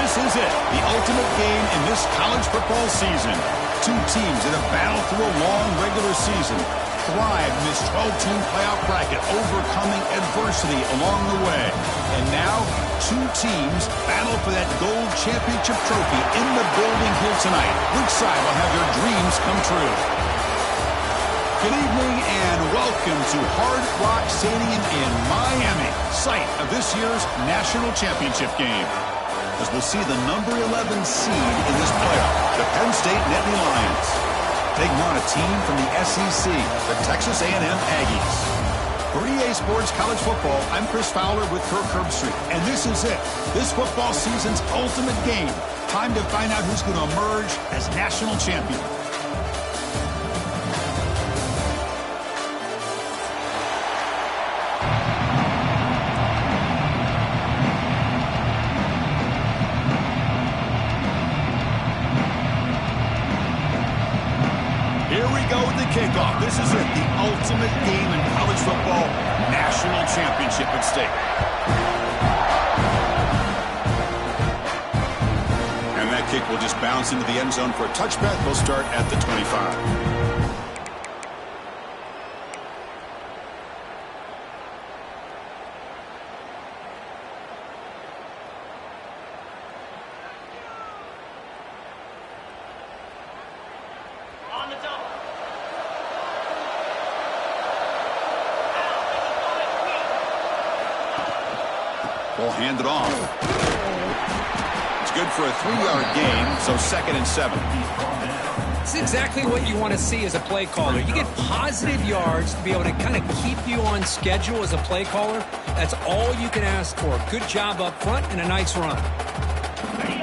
This is it, the ultimate game in this college football season. Two teams that have battled through a long regular season, thrived in this 12-team playoff bracket, overcoming adversity along the way. And now, two teams battle for that gold championship trophy in the building here tonight. Which side will have their dreams come true? Good evening and welcome to Hard Rock Stadium in Miami, site of this year's national championship game. As we'll see the number 11 seed in this playoff, the Penn State Nittany Lions, taking on a team from the SEC, the Texas A&M Aggies. For EA Sports College Football, I'm Chris Fowler with Kirk Herbstreit, and this is it, this football season's ultimate game. Time to find out who's going to emerge as national champion. Kickoff. This is it, the ultimate game in college football, national championship at stake. And that kick will just bounce into the end zone for a touchback. They'll start at the 25. Ball handed off. It's good for a 3-yard gain, so 2nd and 7. It's exactly what you want to see as a play caller. You get positive yards to be able to kind of keep you on schedule as a play caller. That's all you can ask for. Good job up front and a nice run.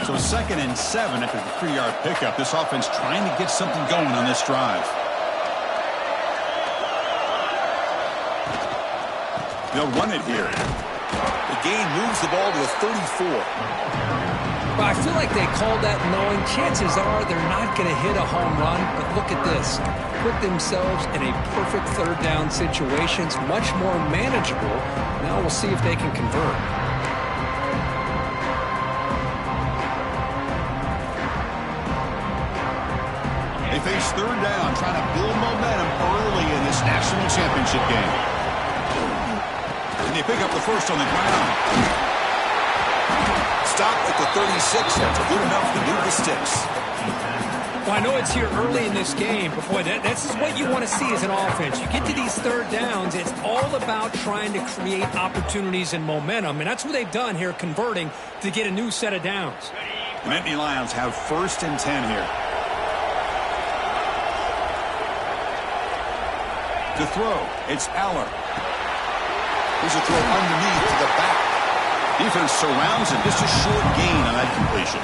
So 2nd and 7 after the 3-yard pickup. This offense trying to get something going on this drive. They'll run it here. The gain moves the ball to the 34. Well, I feel like they called that knowing chances are they're not going to hit a home run. But look at this. Put themselves in a perfect 3rd down situation. It's much more manageable. Now we'll see if they can convert. They face 3rd down, trying to build momentum early in this national championship game. They pick up the first on the ground. Stop at the 36. That's good enough to move the sticks. Well, I know it's here early in this game, but boy, this is what you want to see as an offense. You get to these 3rd downs, it's all about trying to create opportunities and momentum, and that's what they've done here, converting to get a new set of downs. The Nittany Lions have 1st and 10 here. To throw, it's Aller. Here's a throw underneath to the back. Defense surrounds him. Just a short gain on that completion.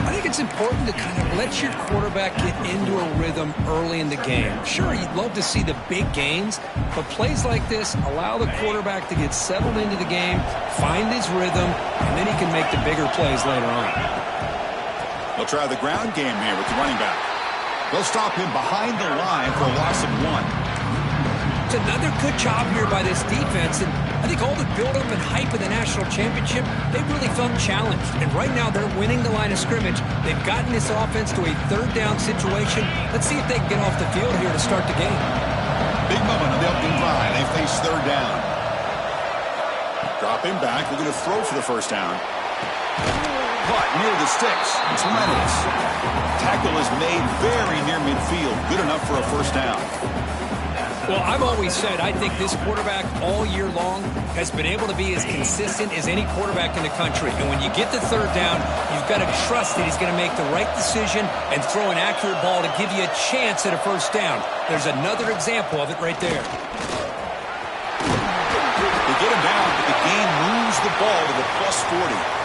I think it's important to kind of let your quarterback get into a rhythm early in the game. Sure, you'd love to see the big gains, but plays like this allow the quarterback to get settled into the game, find his rhythm, and then he can make the bigger plays later on. They'll try the ground game here with the running back. They'll stop him behind the line for a loss of 1. It's another good job here by this defense, and I think all the build-up and hype of the national championship, they really felt challenged. And right now, they're winning the line of scrimmage. They've gotten this offense to a 3rd down situation. Let's see if they can get off the field here to start the game. Big moment on the opening drive. They face 3rd down. Drop him back. They're going to throw for the 1st down. But near the sticks. It's Reynolds. Tackle is made very near midfield. Good enough for a 1st down. Well, I've always said I think this quarterback all year long has been able to be as consistent as any quarterback in the country. And when you get the 3rd down, you've got to trust that he's going to make the right decision and throw an accurate ball to give you a chance at a 1st down. There's another example of it right there. They get him down, but the gain moves the ball to the +40.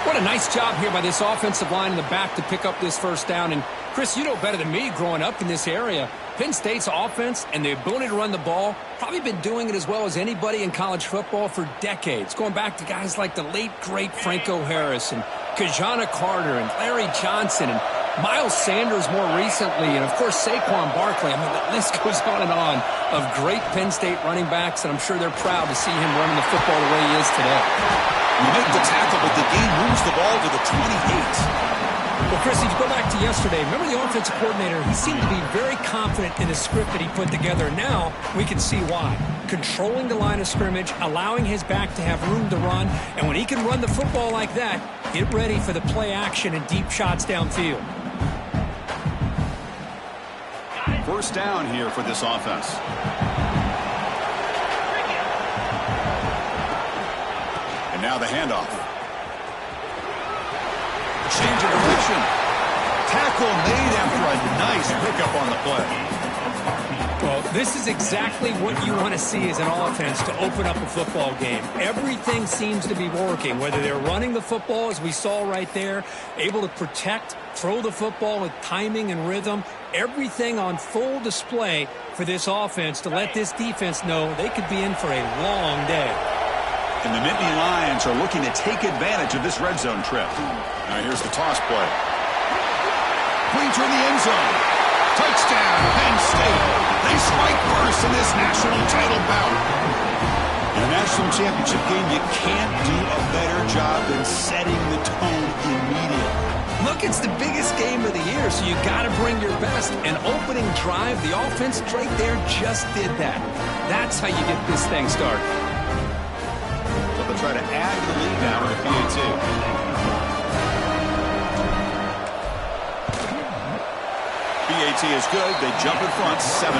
What a nice job here by this offensive line in the back to pick up this 1st down. And, Chris, you know better than me growing up in this area, Penn State's offense and the ability to run the ball, probably been doing it as well as anybody in college football for decades, going back to guys like the late, great Franco Harris and Kajana Carter and Larry Johnson and Miles Sanders more recently, and, of course, Saquon Barkley. I mean, the list goes on and on of great Penn State running backs, and I'm sure they're proud to see him running the football the way he is today. You make the tackle, but the game moves the ball to the 28. Well, Chris, if you go back to yesterday, remember the offensive coordinator, he seemed to be very confident in the script that he put together. Now we can see why. Controlling the line of scrimmage, allowing his back to have room to run, and when he can run the football like that, get ready for the play action and deep shots downfield. First down here for this offense. And now the handoff. Change of direction. Tackle made after a nice pickup on the play. Well, this is exactly what you want to see as an offense to open up a football game. Everything seems to be working, whether they're running the football, as we saw right there, able to protect, throw the football with timing and rhythm, everything on full display for this offense to let this defense know they could be in for a long day. And the Nittany Lions are looking to take advantage of this red zone trip. All right, here's the toss play. Pointer in the end zone. Touchdown, Penn State. They strike first in this national title bout. In a national championship game, you can't do a better job than setting the tone immediately. Look, it's the biggest game of the year, so you got to bring your best. An opening drive, the offense right there just did that. That's how you get this thing started. So they'll try to add to the lead now to the PAT. PAT is good. They jump in front, 7-0.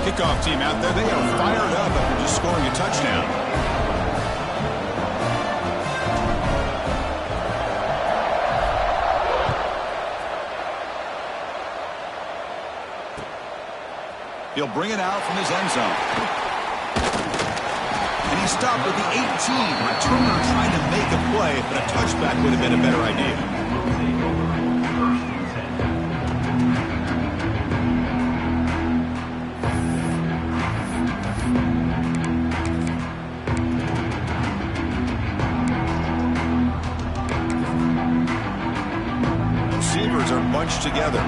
Kickoff team out there. They are fired up after just scoring a touchdown. He'll bring it out from his end zone. And he stopped at the 18. Returner trying to make a play, but a touchback would have been a better idea. Receivers are bunched together.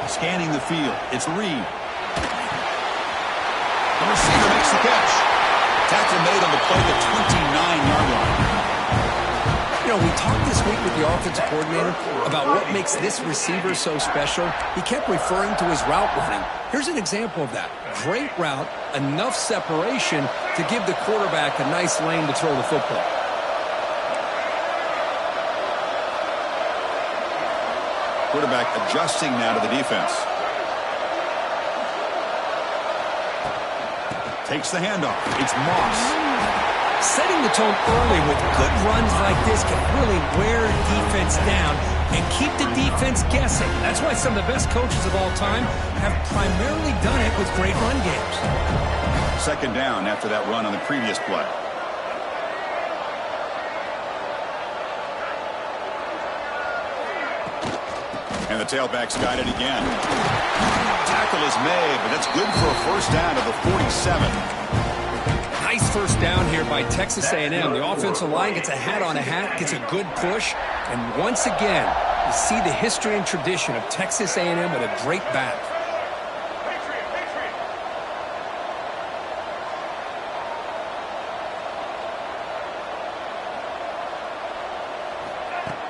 Scanning the field. It's Reed. The receiver makes the catch. Tackle made on the play, the 29-yard line. You know, we talked this week with the offensive coordinator about what makes this receiver so special. He kept referring to his route running. Here's an example of that. Great route, enough separation to give the quarterback a nice lane to throw the football. Quarterback adjusting now to the defense. Takes the handoff. It's Moss. Setting the tone early with good runs like this can really wear defense down and keep the defense guessing. That's why some of the best coaches of all time have primarily done it with great run games. Second down after that run on the previous play. And the tailback's got it again. Tackle is made, but that's good for a first down to the 47. Nice first down here by Texas A&M. The offensive line gets a hat on a hat, gets a good push, and once again, you see the history and tradition of Texas A&M with a great back.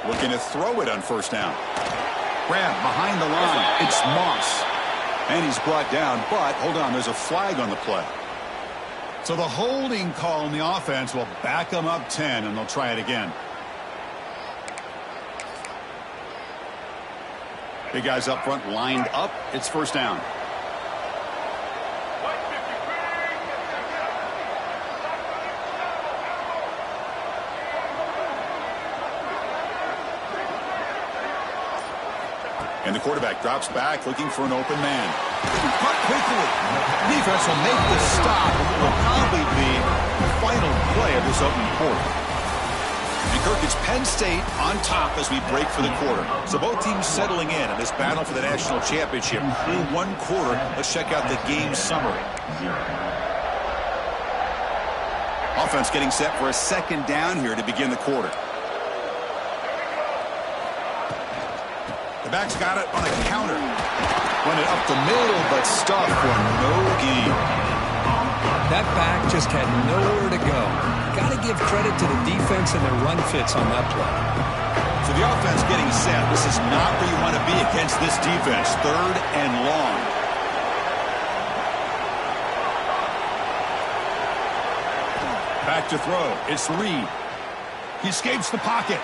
Looking to throw it on first down. Grab behind the line. It's Moss. And he's brought down, but hold on, there's a flag on the play. So the holding call on the offense will back them up 10, and they'll try it again. Big guys up front lined up. It's first down. And the quarterback drops back looking for an open man. Cut quickly. Defense will make the stop. It will probably be the final play of this opening quarter. And Kirk, it's Penn State on top as we break for the quarter. So both teams settling in this battle for the national championship through one quarter. Let's check out the game summary. Offense getting set for a second down here to begin the quarter. The back's got it on a counter. Run it up the middle, but stuffed for no gain. That back just had nowhere to go. Got to give credit to the defense and their run fits on that play. So the offense getting set. This is not where you want to be against this defense. 3rd and long. Back to throw. It's Reed. He escapes the pocket.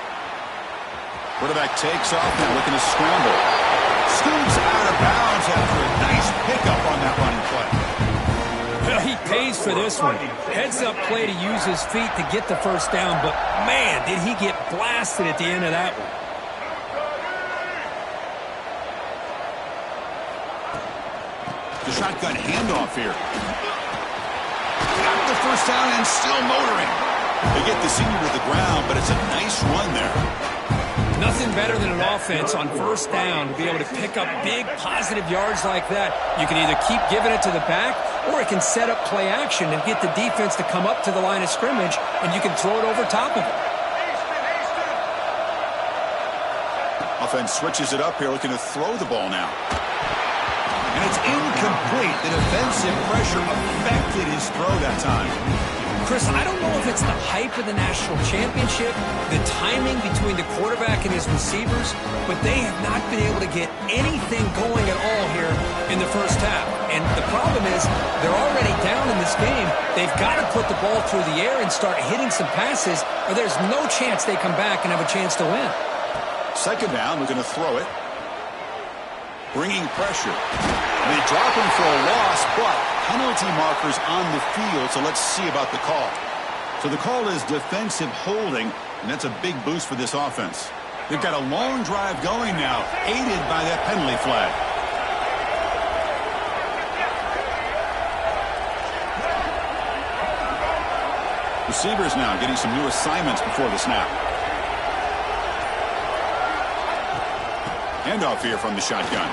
Quarterback takes off now, looking to scramble. Scoops out of bounds after a nice pickup on that running play. Well, he pays for this one. Heads-up play to use his feet to get the first down, but man, did he get blasted at the end of that one. The shotgun handoff here. Got the first down and still motoring. They get the senior to the ground, but it's a nice run there. Nothing better than an offense on first down to be able to pick up big positive yards like that. You can either keep giving it to the back, or it can set up play action and get the defense to come up to the line of scrimmage, and you can throw it over top of it. Offense switches it up here, looking to throw the ball now. And it's incomplete. The defensive pressure affected his throw that time. Chris, I don't know if it's the hype of the national championship, the timing between the quarterback and his receivers, but they have not been able to get anything going at all here in the first half. And the problem is they're already down in this game. They've got to put the ball through the air and start hitting some passes, or there's no chance they come back and have a chance to win. Second down, we're going to throw it. Bringing pressure. They drop him for a loss, but penalty markers on the field, so let's see about the call. So the call is defensive holding, and that's a big boost for this offense. They've got a long drive going now, aided by that penalty flag. Receivers now getting some new assignments before the snap. Handoff here from the shotgun.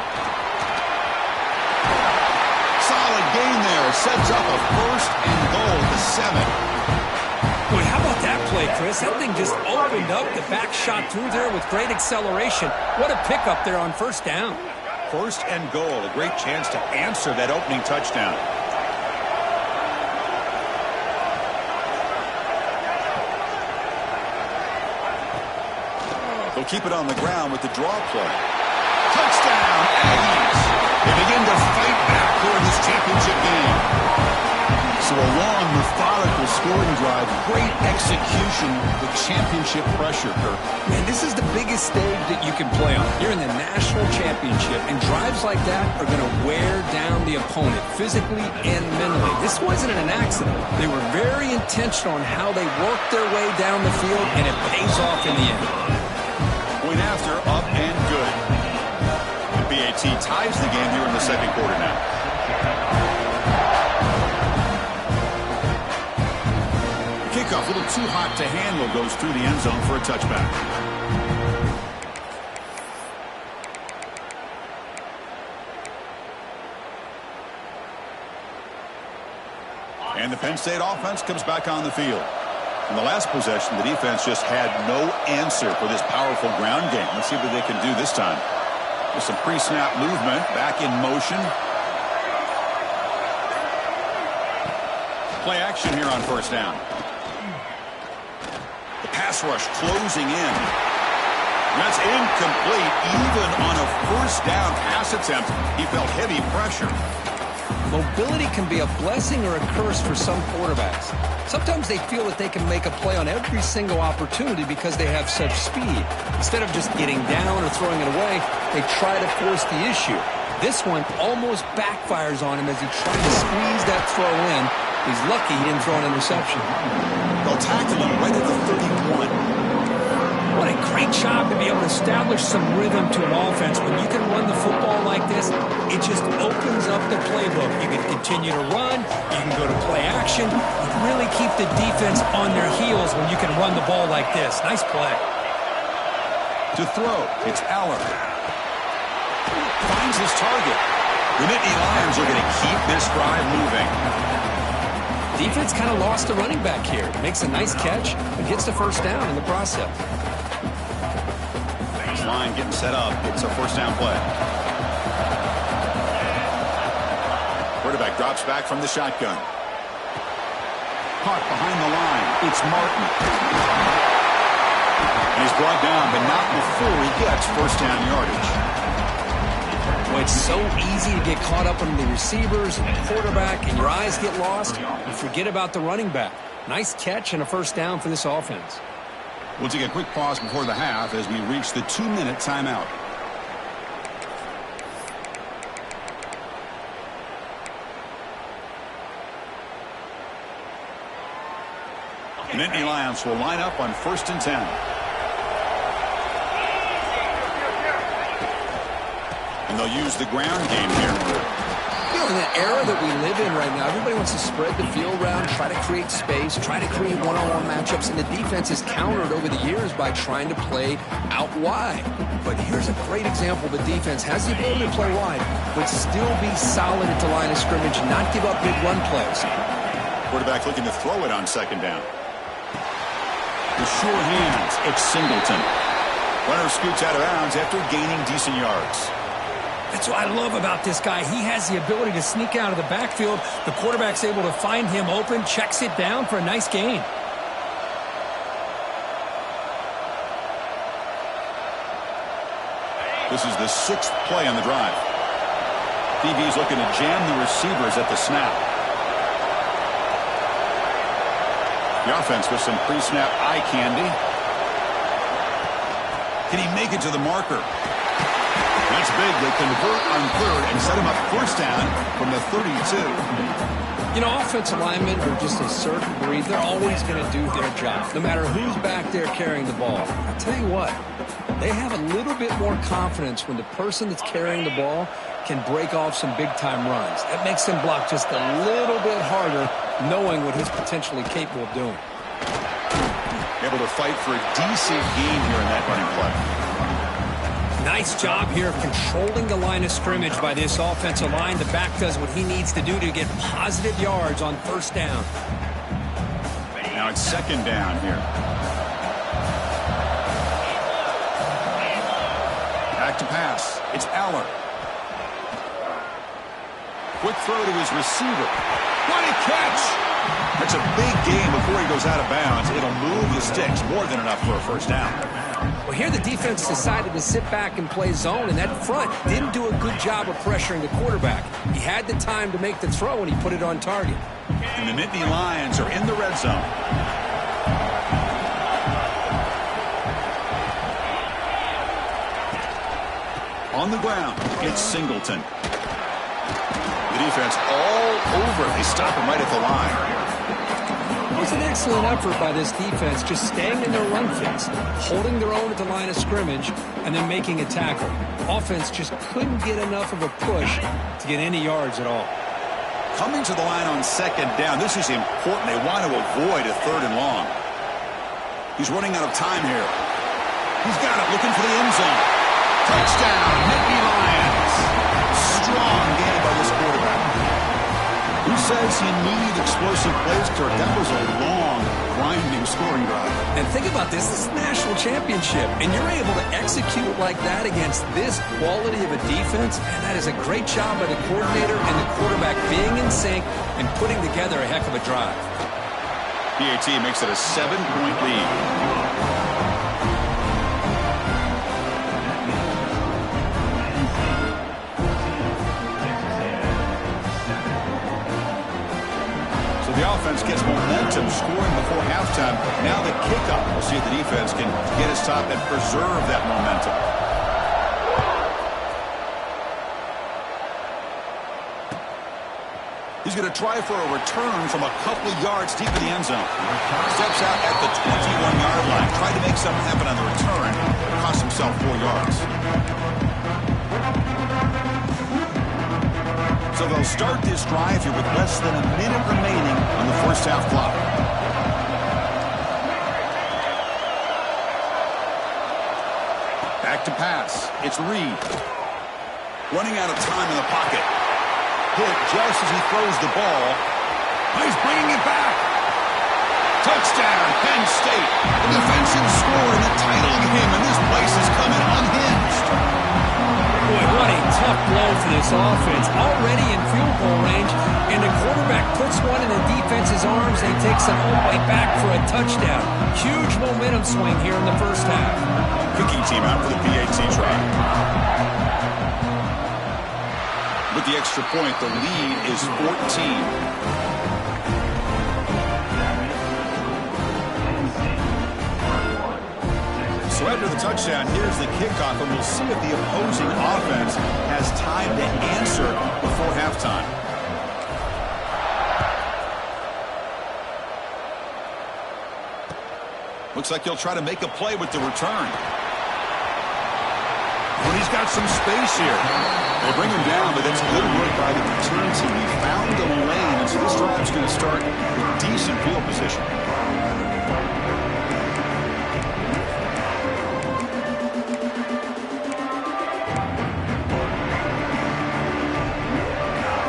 Solid gain there. Sets up a 1st and goal at the 7. Boy, how about that play, Chris? That thing just opened up. The back shot through there with great acceleration. What a pickup there on first down. 1st and goal. A great chance to answer that opening touchdown. They'll keep it on the ground with the draw play. Touchdown, Aggies! They begin to fight back here in this championship game. So a long, methodical scoring drive. Great execution with championship pressure, Kirk. Man, this is the biggest stage that you can play on. You're in the national championship, and drives like that are going to wear down the opponent physically and mentally. This wasn't an accident. They were very intentional on how they worked their way down the field, and it pays off in the end. Point after, up and good. The BAT ties the game here in the second quarter now. The kickoff, a little too hot to handle, goes through the end zone for a touchback. And the Penn State offense comes back on the field. In the last possession, the defense just had no answer for this powerful ground game. Let's see what they can do this time. With some pre-snap movement, back in motion. Play action here on first down. The pass rush closing in. That's incomplete. Even on a first down pass attempt, he felt heavy pressure. Mobility can be a blessing or a curse for some quarterbacks. Sometimes they feel that they can make a play on every single opportunity because they have such speed. Instead of just getting down or throwing it away, they try to force the issue. This one almost backfires on him as he tried to squeeze that throw in. He's lucky he didn't throw an interception. They'll tackle him right at the 31. What a great job to be able to establish some rhythm to an offense. When you can run the football like this, it just opens up the playbook. You can continue to run. You can go to play action. You really keep the defense on their heels when you can run the ball like this. Nice play. To throw, it's Aller. Finds his target. The Nittany Lions are going to keep this drive moving. Defense kind of lost the running back here. Makes a nice catch, but gets the first down in the process. This line getting set up. It's a first down play. Quarterback drops back from the shotgun. Caught behind the line. It's Martin. And he's brought down, but not before he gets first down yardage. Well, it's so easy to get caught up on the receivers and the quarterback, and your eyes get lost. You forget about the running back. Nice catch and a first down for this offense. We'll take a quick pause before the half as we reach the 2-minute timeout. The Nittany Lions will line up on 1st and 10. And they'll use the ground game here. You know, in the era that we live in right now, everybody wants to spread the field around, try to create space, try to create one-on-one matchups, and the defense is countered over the years by trying to play out wide. But here's a great example. The defense has the ability to play wide, but still be solid at the line of scrimmage and not give up big run plays. Quarterback looking to throw it on 2nd down. With sure hands, it's Singleton. Runner scoots out of bounds after gaining decent yards. That's what I love about this guy. He has the ability to sneak out of the backfield. The quarterback's able to find him open, checks it down for a nice gain. This is the 6th play on the drive. DB's looking to jam the receivers at the snap. The offense with some pre-snap eye candy. Can he make it to the marker? That's big. They convert on 3rd and set him up first down from the 32. You know, offensive linemen are just a certain breed. They're always going to do their job, no matter who's back there carrying the ball. I'll tell you what, they have a little bit more confidence when the person that's carrying the ball can break off some big-time runs. That makes him block just a little bit harder, knowing what he's potentially capable of doing. Able to fight for a decent gain here in that running play. Nice job here of controlling the line of scrimmage by this offensive line. The back does what he needs to do to get positive yards on first down. Now it's 2nd down here. Back to pass. It's Aller. Quick throw to his receiver. What a catch! That's a big gain before he goes out of bounds. It'll move the sticks more than enough for a first down. Well, here the defense decided to sit back and play zone, and that front didn't do a good job of pressuring the quarterback. He had the time to make the throw, and he put it on target. And the Nittany Lions are in the red zone. On the ground, it's Singleton. The defense all over. They stop him right at the line. It was an excellent effort by this defense, just staying in their run fits, holding their own at the line of scrimmage, and then making a tackle. Offense just couldn't get enough of a push to get any yards at all. Coming to the line on 2nd down, this is important. They want to avoid a 3rd and long. He's running out of time here. He's got it, looking for the end zone. Touchdown, Nittany Lions. Strong game by this quarterback. Who says he needed explosive plays, Kirk? That was a long, grinding scoring drive. And think about this. This is a national championship, and you're able to execute like that against this quality of a defense, and that is a great job by the coordinator and the quarterback being in sync and putting together a heck of a drive. PAT makes it a 7-point lead. The offense gets momentum scoring before halftime. Now the kickoff. We'll see if the defense can get his top and preserve that momentum. He's going to try for a return from a couple of yards deep in the end zone. Steps out at the 21-yard line. Tried to make something happen on the return. Cost himself 4 yards. So they'll start this drive here with less than a minute remaining on the first half clock. Back to pass. It's Reed. Running out of time in the pocket. Hit just as he throws the ball. Oh, he's bringing it back. Touchdown, Penn State. The defensive score in the title game, and this place is coming unhinged. Boy, what a tough blow for this offense. Already in field goal range, and the quarterback puts one in the defense's arms and takes it all the way back for a touchdown. Huge momentum swing here in the first half. Kicking team out for the PAT try. With the extra point, the lead is 14. So after the touchdown, here's the kickoff, and we'll see if the opposing offense has time to answer before halftime. Looks like he'll try to make a play with the return. But he's got some space here. They bring him down, but that's good work by the return team. He found a lane, and so this drive's going to start with decent field position.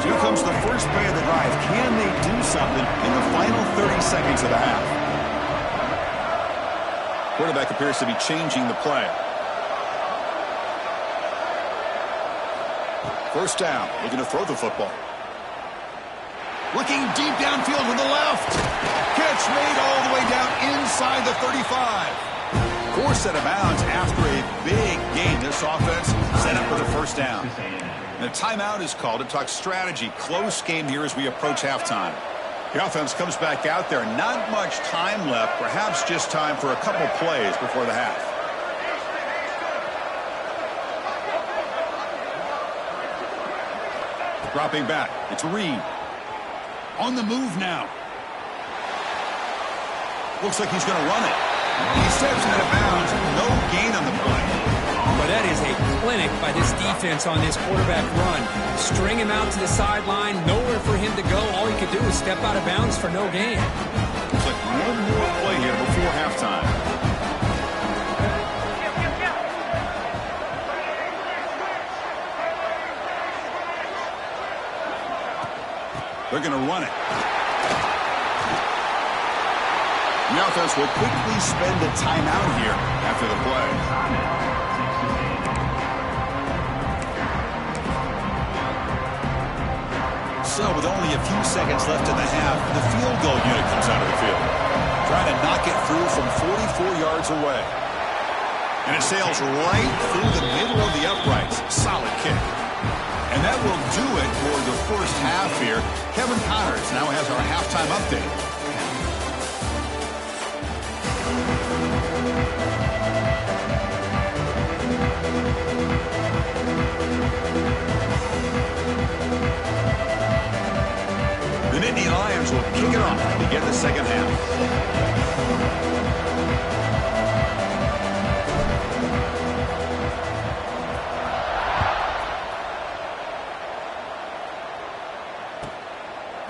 Here comes the first play of the drive. Can they do something in the final 30 seconds of the half? Quarterback appears to be changing the play. First down, looking to throw the football. Looking deep downfield to the left. Catch made all the way down inside the 35. Forced out of bounds after a big gain. This offense set up for the first down. And a timeout is called to talk strategy. Close game here as we approach halftime. The offense comes back out there. Not much time left. Perhaps just time for a couple plays before the half. Dropping back. It's Reed. On the move now. Looks like he's going to run it. He steps out of bounds. No gain on the play. But that is a clinic by this defense on this quarterback run. String him out to the sideline. Nowhere for him to go. All he could do is step out of bounds for no gain. Looks like one more play here before halftime. They're going to run it. The offense will quickly spend a timeout here after the play. So with only a few seconds left in the half, the field goal unit comes out of the field. Trying to knock it through from 44 yards away. And it sails right through the middle of the uprights. Solid kick. And that will do it for the first half here. Kevin Connors now has our halftime update. The Nittany Lions will kick it off to begin the second half.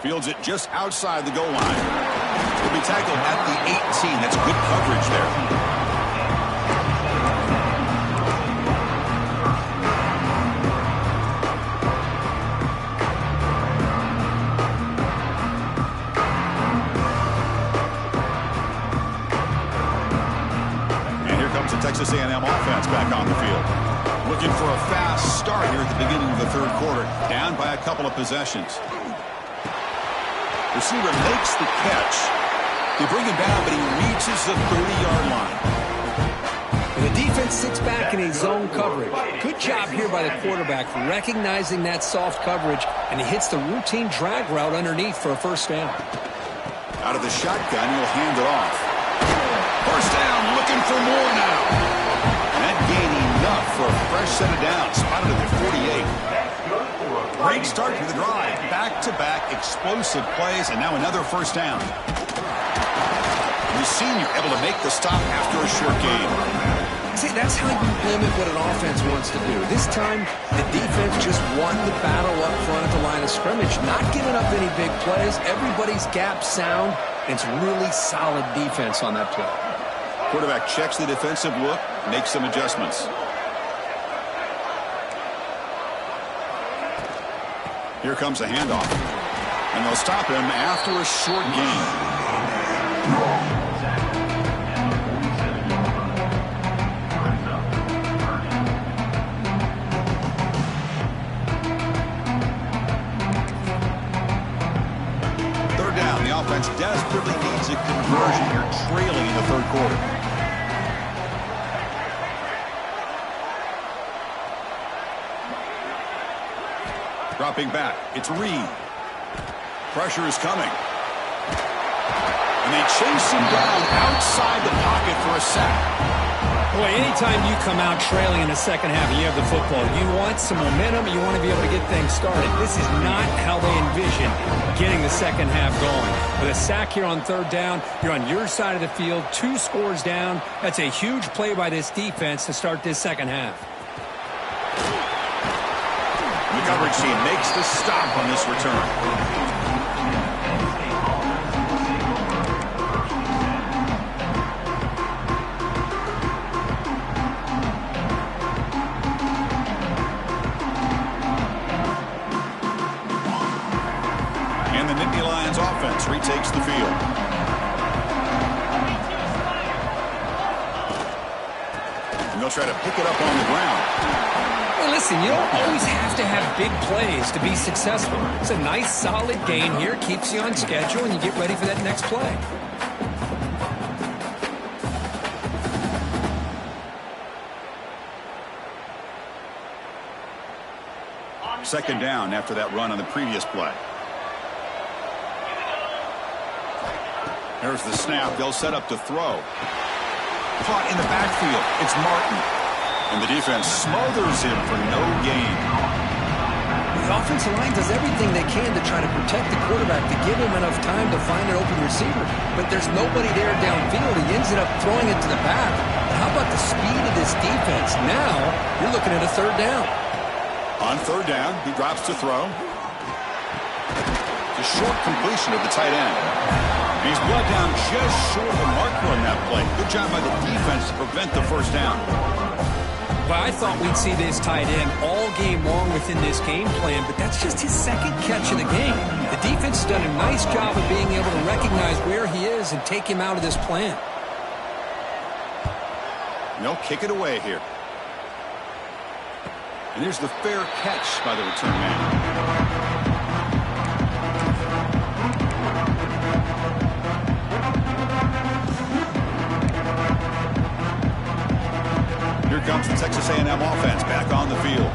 Fields it just outside the goal line. He'll be tackled at the 18. That's good coverage there. And here comes the Texas A&M offense back on the field. Looking for a fast start here at the beginning of the third quarter. Down by a couple of possessions. Receiver makes the catch. They bring him down, but he reaches the 30-yard line. And the defense sits back in a zone coverage. Good job here by the quarterback recognizing that soft coverage, and he hits the routine drag route underneath for a first down. Out of the shotgun, he'll hand it off. First down, looking for more now. And that gained enough for a fresh set of downs. Spotted at the 48. Great start to the drive. Back-to-back explosive plays, and now another first down. The senior able to make the stop after a short gain. See, that's how you limit what an offense wants to do. This time, the defense just won the battle up front at the line of scrimmage, not giving up any big plays. Everybody's gap sound, and it's really solid defense on that play. Quarterback checks the defensive look, makes some adjustments. Here comes a handoff. And they'll stop him after a short gain. Third down, the offense desperately needs a conversion here, trailing in the third quarter. Dropping back, it's Reed. Pressure is coming. And they chase him down outside the pocket for a sack. Boy, anytime you come out trailing in the second half and you have the football, you want some momentum, you want to be able to get things started. This is not how they envision getting the second half going. With a sack here on third down, you're on your side of the field, 2 scores down. That's a huge play by this defense to start this second half. The coverage team makes the stop on this return. And the Nittany Lions offense retakes the field. And they'll try to pick it up on the ground. Hey, listen, you don't always have to have big plays to be successful. It's a nice, solid gain here. Keeps you on schedule, and you get ready for that next play. Second down after that run on the previous play. There's the snap. They'll set up to throw. Caught in the backfield. It's Martin. And the defense smothers him for no gain. The offensive line does everything they can to try to protect the quarterback, to give him enough time to find an open receiver. But there's nobody there downfield. He ends up throwing it to the back. But how about the speed of this defense? Now you're looking at a third down. On third down, he drops to throw. The short completion of the tight end. He's brought down just short of the marker on that play. Good job by the defense to prevent the first down. Well, I thought we'd see this tight end all game long within this game plan, but that's just his second catch of the game. The defense has done a nice job of being able to recognize where he is and take him out of this plan. And they'll kick it away here. And there's the fair catch by the return man. Here comes the Texas A&M offense back on the field.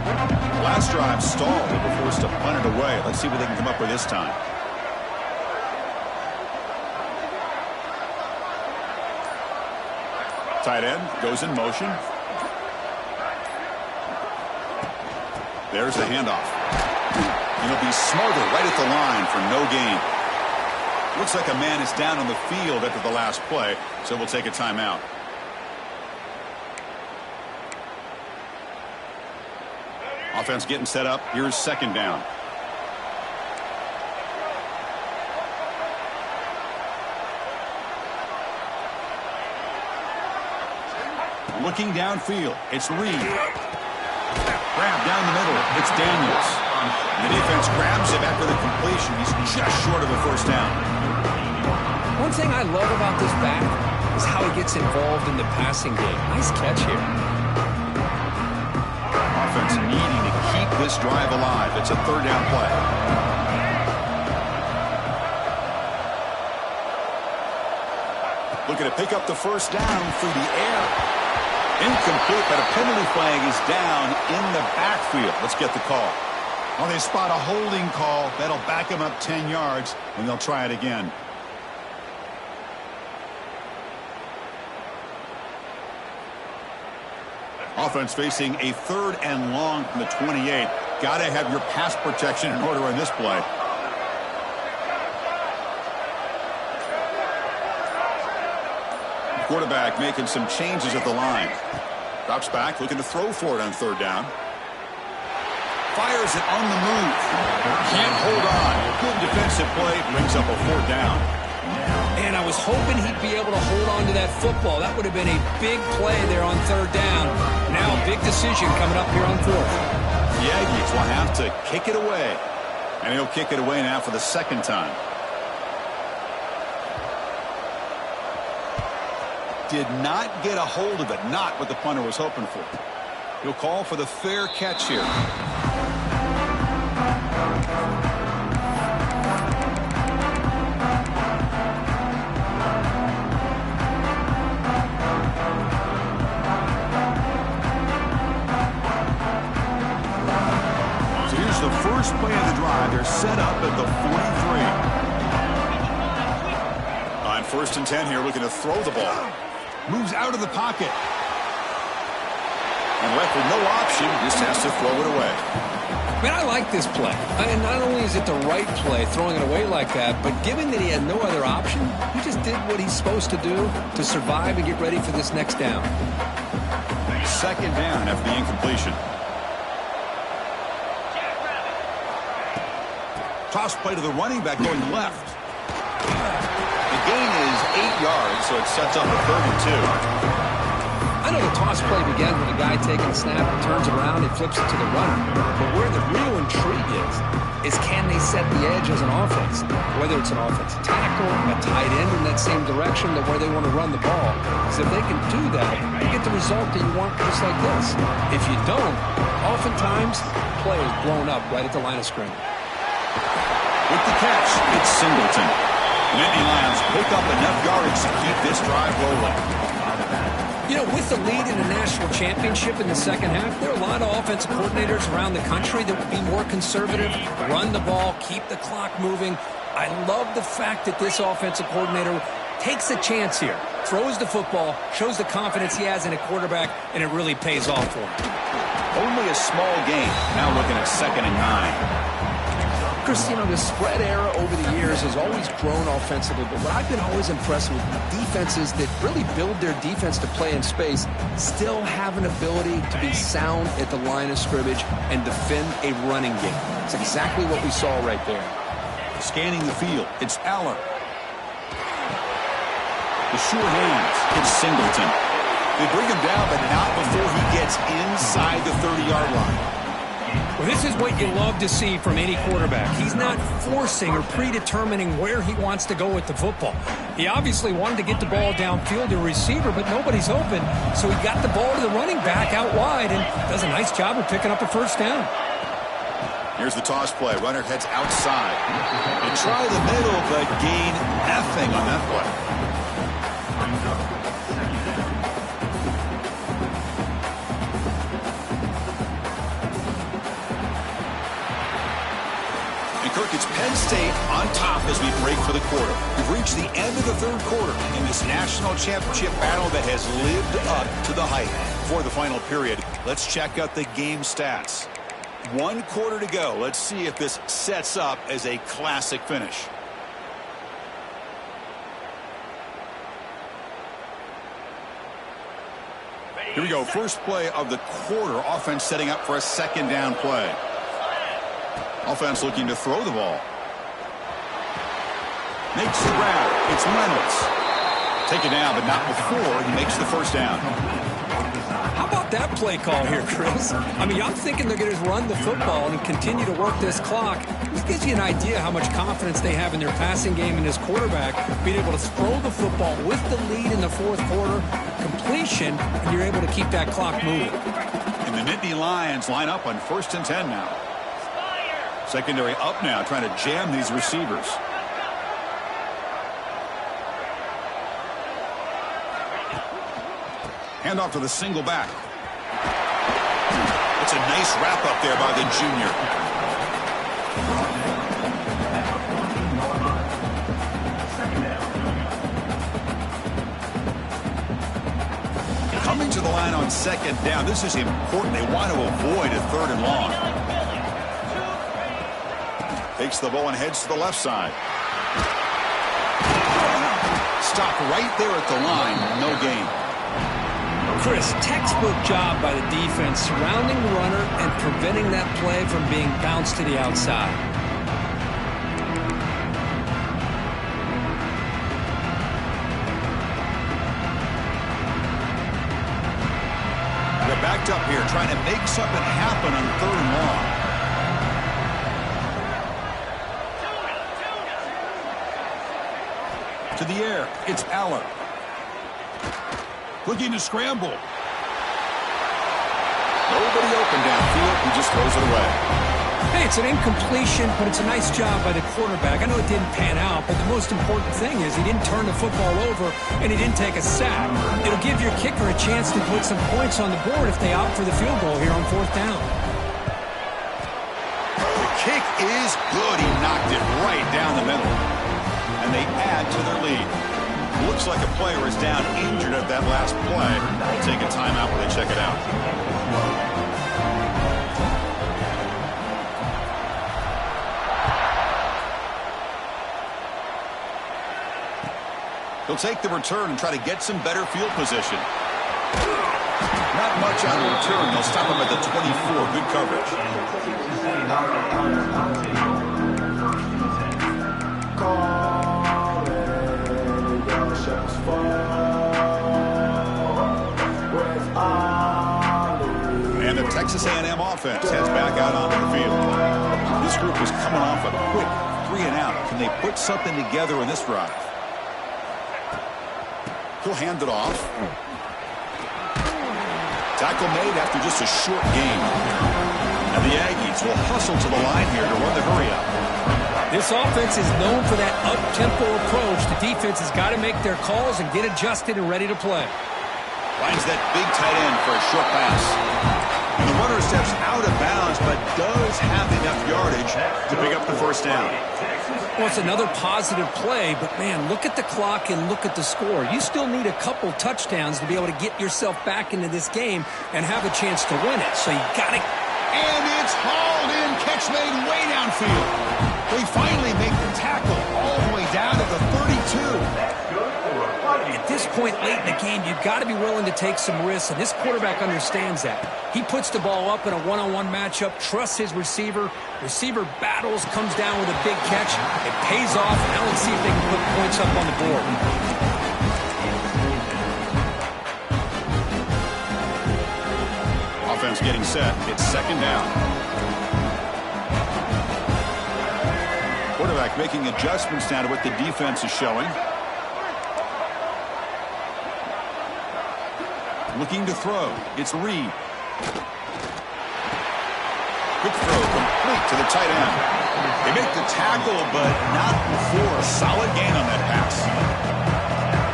Last drive stalled. They were forced to punt it away. Let's see what they can come up with this time. Tight end goes in motion. There's the handoff. And he'll be smothered right at the line for no gain. Looks like a man is down on the field after the last play, so we'll take a timeout. Offense getting set up. Here's second down. Looking downfield. It's Reed. Grab down the middle. It's Daniels. The defense grabs him after the completion. He's just short of a first down. One thing I love about this back is how he gets involved in the passing game. Nice catch here. Offense needing to keep this drive alive. It's a third down play. Looking to pick up the first down through the air. Incomplete, but a penalty flag is down in the backfield. Let's get the call. Well, they spot a holding call. That'll back them up 10 yards, and they'll try it again. Offense facing a third and long from the 28. Got to have your pass protection in order on this play. Quarterback making some changes at the line. Drops back, looking to throw for it on third down. Fires it on the move. Can't hold on. Good defensive play. Brings up a fourth down. And I was hoping he'd be able to hold on to that football. That would have been a big play there on third down. Now a big decision coming up here on fourth. The Aggies will have to kick it away. And he'll kick it away now for the second time. Did not get a hold of it. Not what the punter was hoping for. He'll call for the fair catch here. So here's the first play of the drive. They're set up at the 43. On 1st and 10 here, looking to throw the ball. Moves out of the pocket. And left with no option, just has to throw it away. Man, I like this play. And not only is it the right play, throwing it away like that, but given that he had no other option, he just did what he's supposed to do to survive and get ready for this next down. Second down after the incompletion. Toss play to the running back going left. The gain is 8 yards, so it sets up a 3rd and 2. I know the toss play begins with a guy taking a snap, turns around, and flips it to the runner. But where the real intrigue is can they set the edge as an offense? Whether it's an offensive tackle, a tight end in that same direction that where they want to run the ball. Because if they can do that, you get the result that you want just like this. If you don't, oftentimes, play is blown up right at the line of scrimmage. With the catch, it's Singleton. Nittany Lions pick up enough yardage to keep this drive rolling. You know, with the lead in the national championship in the second half, there are a lot of offensive coordinators around the country that would be more conservative, run the ball, keep the clock moving. I love the fact that this offensive coordinator takes a chance here, throws the football, shows the confidence he has in a quarterback, and it really pays off for him. Only a small gain. Now looking at 2nd and 9. Chris, you know, the spread era over the years has always grown offensively, but what I've been always impressed with defenses that really build their defense to play in space still have an ability to be sound at the line of scrimmage and defend a running game. It's exactly what we saw right there. Scanning the field, it's Aller. The short hands, it's Singleton. They bring him down, but not before he gets inside the 30-yard line. Well, this is what you love to see from any quarterback. He's not forcing or predetermining where he wants to go with the football. He obviously wanted to get the ball downfield to a receiver, but nobody's open. So he got the ball to the running back out wide and does a nice job of picking up a first down. Here's the toss play. Runner heads outside. They try the middle, but gain nothing on that play. Kirk, it's Penn State on top as we break for the quarter. We've reached the end of the 3rd quarter in this national championship battle that has lived up to the hype. For the final period, let's check out the game stats. 1 quarter to go. Let's see if this sets up as a classic finish. Here we go. First play of the quarter. Offense setting up for a 2nd down play. Offense looking to throw the ball. Makes the grab. It's Reynolds. Taken down, but not before he makes the first down. How about that play call here, Chris? I mean, I'm thinking they're going to run the football and continue to work this clock. This gives you an idea how much confidence they have in their passing game and his quarterback, being able to throw the football with the lead in the 4th quarter, completion, and you're able to keep that clock moving. And the Nittany Lions line up on 1st and 10 now. Secondary up now, trying to jam these receivers. Handoff to the single back. It's a nice wrap up there by the junior. Coming to the line on 2nd down. This is important. They want to avoid a 3rd and long. Takes the ball and heads to the left side. Stop right there at the line. No gain. Chris, textbook job by the defense surrounding the runner and preventing that play from being bounced to the outside. They're backed up here trying to make something happen on 3rd and long. To the air, it's Aller. Looking to scramble. Nobody open downfield. He just throws it away. Hey, it's an incompletion, but it's a nice job by the quarterback. I know it didn't pan out, but the most important thing is he didn't turn the football over and he didn't take a sack. It'll give your kicker a chance to put some points on the board if they opt for the field goal here on 4th down. The kick is good. He knocked it right down the middle. And they add to their lead. Looks like a player is down injured at that last play. They'll take a timeout while they check it out. He'll take the return and try to get some better field position. Not much on the return. They'll stop him at the 24. Good coverage. And the Texas A&M offense heads back out onto the field. This group is coming off a quick 3-and-out. Can they put something together in this drive? He'll hand it off. Tackle made after just a short gain. And the Aggies will hustle to the line here to run the hurry-up. This offense is known for that up-tempo approach. The defense has got to make their calls and get adjusted and ready to play. Finds that big tight end for a short pass. And the runner steps out of bounds, but does have enough yardage to pick up the first down. Well, it's another positive play, but, man, look at the clock and look at the score. You still need a couple touchdowns to be able to get yourself back into this game and have a chance to win it. So you got to... And it's hauled in. Catch made way downfield. They finally make the tackle all the way down to the 32. At this point late in the game, you've got to be willing to take some risks, and this quarterback understands that. He puts the ball up in a one-on-one matchup, trusts his receiver. Receiver battles, comes down with a big catch. It pays off. Now let's see if they can put points up on the board. Offense getting set. It's 2nd down. Quarterback making adjustments now to what the defense is showing. Looking to throw. It's Reed. Quick throw complete to the tight end. They make the tackle, but not before a solid gain on that pass.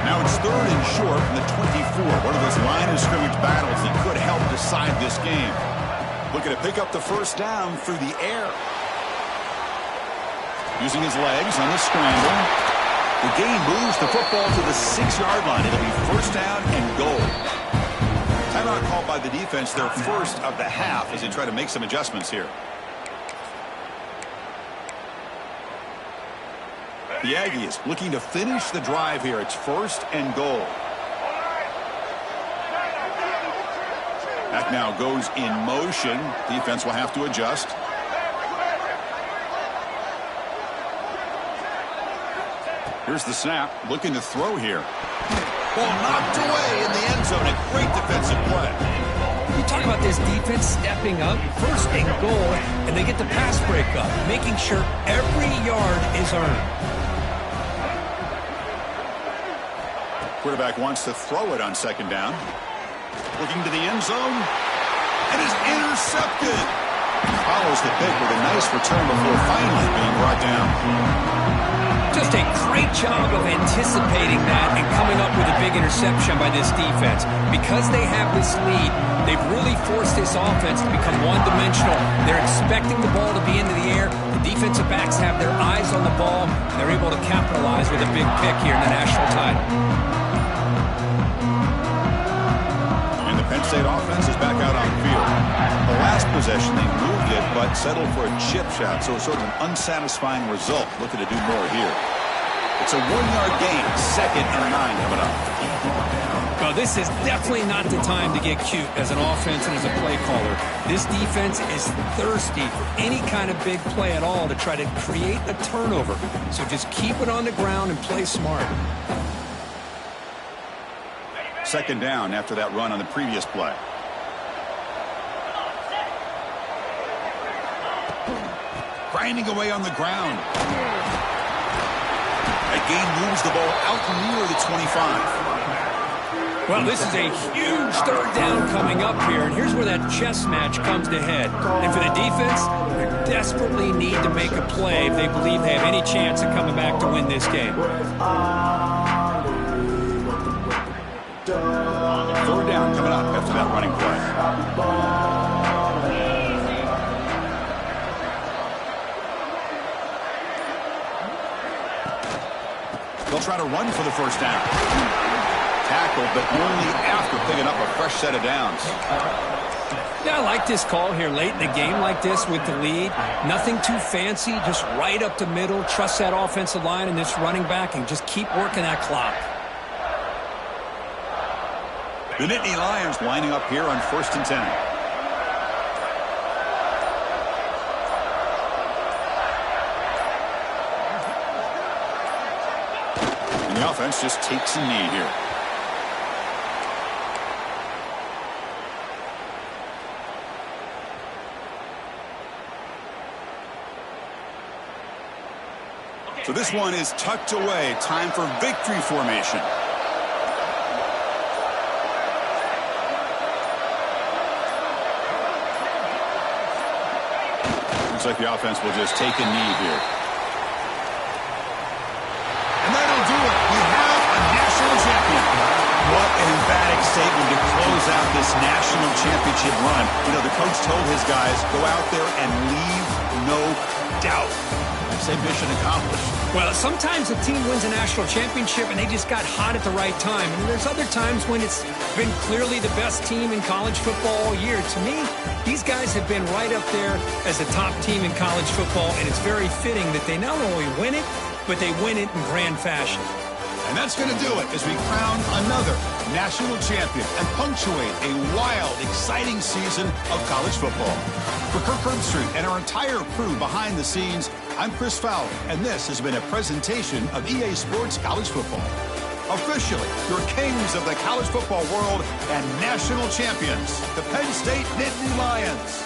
Now it's 3rd and short from the 24. One of those line of scrimmage battles that could help decide this game. Looking to pick up the first down through the air. Using his legs on the scramble. The gain moves the football to the 6-yard line. It'll be first down and goal. Timeout called by the defense, their first of the half, as they try to make some adjustments here. The Aggies looking to finish the drive here. It's 1st and goal. That now goes in motion. Defense will have to adjust. Here's the snap. Looking to throw here. Ball knocked away in the end zone. A great defensive play. You talk about this defense stepping up, 1st and goal, and they get the pass break up, making sure every yard is earned. Quarterback wants to throw it on 2nd down. Looking to the end zone. It is intercepted. Follows the pick with a nice return before finally being brought down. Just a great job of anticipating that and coming up with a big interception by this defense. Because they have this lead, they've really forced this offense to become one-dimensional. They're expecting the ball to be into the air. The defensive backs have their eyes on the ball. They're able to capitalize with a big pick here in the national title. And the Penn State offense is back out on the field. The last possession, they moved it, but settled for a chip shot, so sort of an unsatisfying result. Looking to do more here. It's a 1-yard gain, 2nd and 9 coming up. Well, this is definitely not the time to get cute as an offense and as a play caller. This defense is thirsty for any kind of big play at all to try to create a turnover. So just keep it on the ground and play smart. 2nd down after that run on the previous play. Grinding away on the ground. A That gain moves the ball out near the 25. Well, this is a huge third down coming up here, and here's where that chess match comes to head. And for the defense, they desperately need to make a play if they believe they have any chance of coming back to win this game. Third down coming up after that running play. They'll try to run for the first down. Tackle, but only after picking up a fresh set of downs. Yeah, I like this call here late in the game like this with the lead. Nothing too fancy, just right up the middle. Trust that offensive line and this running back and just keep working that clock. The Nittany Lions lining up here on 1st and 10. And the offense just takes a knee here. So this one is tucked away. Time for victory formation. Looks like the offense will just take a knee here. And that'll do it. We have a national champion. What an emphatic statement to close out this national championship run. You know, the coach told his guys, go out there and leave no doubt. Say mission accomplished. Well, sometimes a team wins a national championship and they just got hot at the right time. And there's other times when it's been clearly the best team in college football all year. To me, these guys have been right up there as a top team in college football, and it's very fitting that they not only win it, but they win it in grand fashion. And that's going to do it as we crown another national champion and punctuate a wild, exciting season of college football. For Kirk Herbstreit and our entire crew behind the scenes, I'm Chris Fowler, and this has been a presentation of EA Sports College Football. Officially, your kings of the college football world and national champions, the Penn State Nittany Lions.